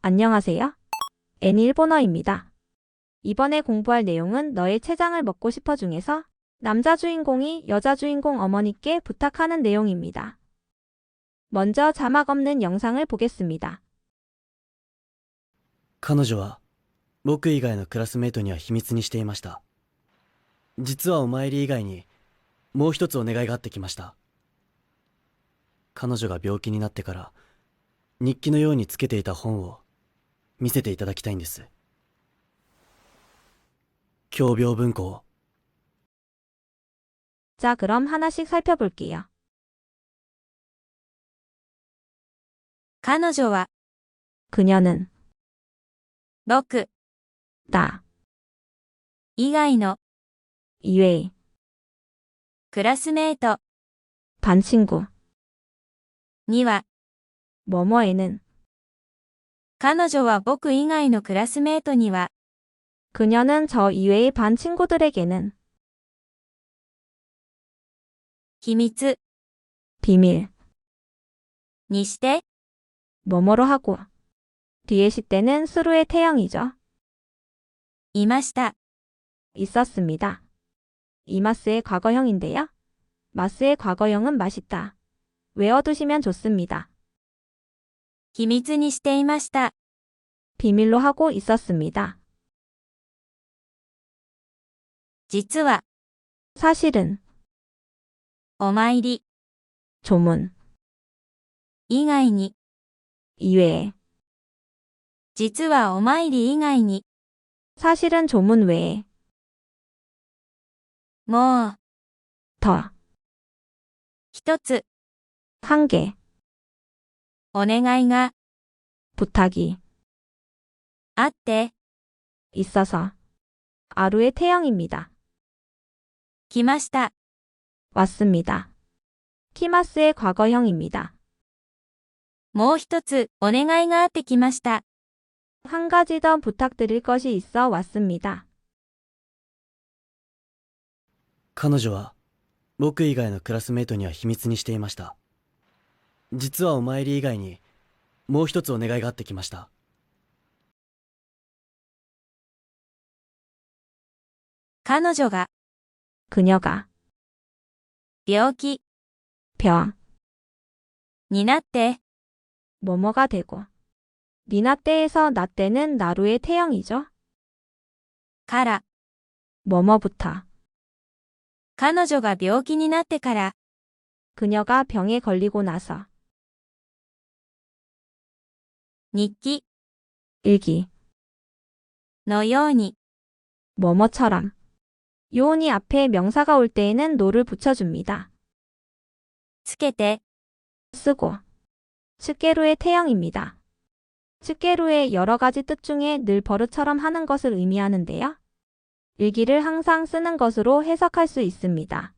안녕하세요. 애니 일본어입니다. 이번에 공부할 내용은 너의 췌장을 먹고 싶어 중에서 남자 주인공이 여자 주인공 어머니께 부탁하는 내용입니다. 먼저 자막 없는 영상을 보겠습니다. 彼女は僕以外のクラスメートには秘密にしていました。実はお参り以外にもう一つお願いがあってきました。彼女が病気になってから日記のようにつけていた本を見せていただきたいんです。共病文庫を。 자, 그럼 하나씩 살펴볼게요. 彼女は 그녀는 僕 나 以外の 이외의 クラスメート 반 친구 には 뭐뭐에는 彼女は僕以外のクラスメートには 그녀는 저 이외의 반 친구들에게는 秘密 비밀 にして 뭐뭐로 하고 뒤에 시때는 수루의 태형이죠. いました 있었습니다. 이마스의 과거형인데요. 마스의 과거형은 맛있다. 외워두시면 좋습니다. 秘密にしていました 비밀로 하고 있었습니다. 実は 사실은 お参り 조문 以外に 이외에 実はお参り以外に 사실은 조문 외에 もう 더 一つ 한 개 お願いが 부탁이 あって 있어서 아루의 태형입니다. 来ました 왔습니다. 키마스의 과거형입니다. もう一つお願いがあって来ました 한 가지 더 부탁드릴 것이 있어 왔습니다. 彼女は僕以外のクラスメートには秘密にしていました。実はお参り以外にもう一つお願いがあってきました。彼女が 그녀가 病気 병 になって 뭐뭐가 되고 니나 때에서 나 때는 나루의 태형이죠. から 뭐뭐부터 彼女が病気になってから 그녀가 병에 걸리고 나서 日記 일기 のように 뭐뭐처럼 요온이 앞에 명사가 올 때에는 노를 붙여줍니다. つけて 쓰고 츠케루의 태형입니다. 츠케루의 여러 가지 뜻 중에 늘 버릇처럼 하는 것을 의미하는데요. 일기를 항상 쓰는 것으로 해석할 수 있습니다.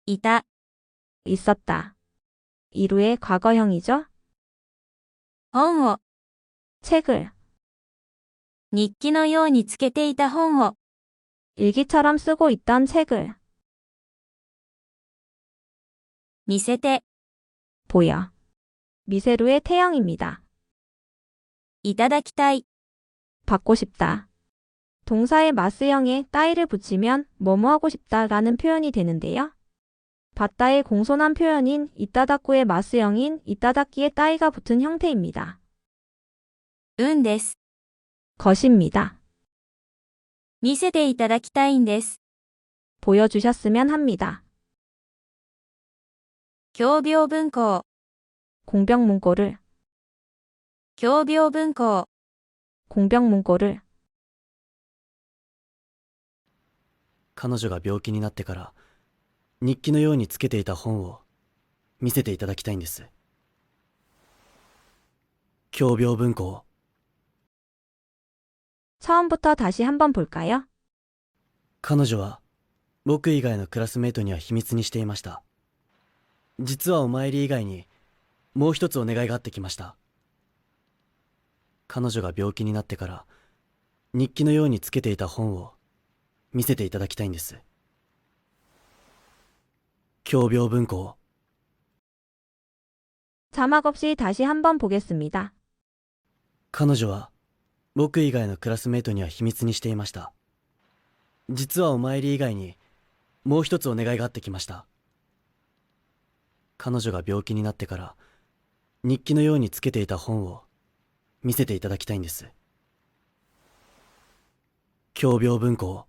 いた 있었다. 이루의 과거형이죠. 本を 책을 日記のようにつけていた本を 일기처럼 쓰고 있던 책을 見せて 보여. 미세루의 태형입니다. いただきたい 받고 싶다. 동사의 마스형에 따이를 붙이면 뭐뭐 하고 싶다라는 표현이 되는데요. 받다의 공손한 표현인 이따다꾸의 마스형인 이따다끼의 따이가 붙은 형태입니다. 運です 것입니다. 見せていただきたいんです 보여주셨으면 합니다. 共病文庫 공병문고를 共病文庫 공병문고를 彼女が病気になってから日記のようにつけていた本を見せていただきたいんです。共病文庫を。 처음부터 다시 한번 볼까요? 彼女は僕以外のクラスメートには秘密にしていました。実はお参り以外にもう一つお願いがあってきました。彼女が病気になってから日記のようにつけていた本を見せていただきたいんです。共病文庫を。 자막 없이 다시 한번 보겠습니다. 彼女は僕以外のクラスメートには秘密にしていました。実はお参り以外にもう一つお願いがあってきました。彼女が病気になってから日記のようにつけていた本を見せていただきたいんです。共病文庫を。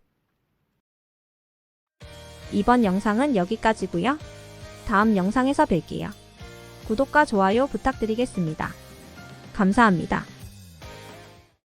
이번 영상은 여기까지고요. 다음 영상에서 뵐게요. 구독과 좋아요 부탁드리겠습니다. 감사합니다.